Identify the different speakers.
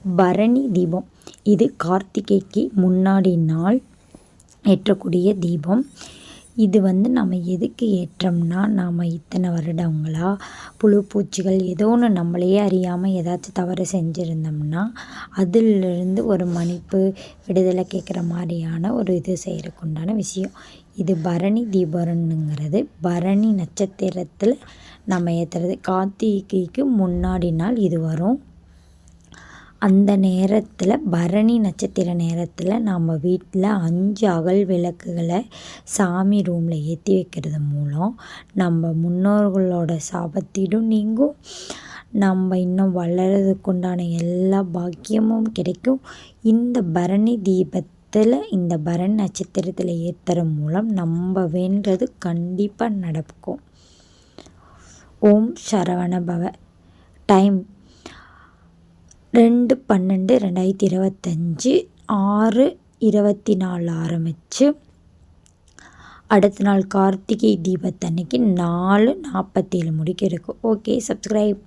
Speaker 1: பரணி தீபம். இது கார்த்திகைக்கு முன்னாடி நாள் ஏற்றக்கூடிய தீபம். இது நம்ம எதுக்கு ஏற்றோம்னா, நாம் இத்தனை வருடங்களாக புழு பூச்சிகள் ஏதோ ஒன்று நம்மளையே அறியாமல் ஏதாச்சும் தவறு செஞ்சுருந்தோம்னா அதிலிருந்து ஒரு மன்னிப்பு விடுதலை கேட்குற மாதிரியான ஒரு இது செய்கிறதுக்கு உண்டான விஷயம். இது பரணி தீபம்ங்கிறது பரணி நட்சத்திரத்தில் நம்ம ஏற்றுறது. கார்த்திகைக்கு முன்னாடி நாள் இது வரும். அந்த நேரத்தில் பரணி நட்சத்திர நேரத்தில் நாம் வீட்டில் 5 அகல் விளக்குகளை சாமி ரூமில் ஏற்றி வைக்கிறது மூலம் நம்ம முன்னோர்களோட சாபத்தீடும் நீங்கும். நம்ம இன்னும் வளர்கிறதுக்குண்டான எல்லா பாக்கியமும் கிடைக்கும். இந்த பரணி தீபத்தில் இந்த பரணி நட்சத்திரத்தில் ஏற்றுறது மூலம் நம்ம வேண்டது கண்டிப்பாக நடக்கும். ஓம் சரவண பவ. டைம் 2/12/2025 6:24 ஆரம்பித்து அடுத்த நாள் கார்த்திகை தீபத்தன்னைக்கு 4:47 முடிக்க இருக்கும். Okay, subscribe.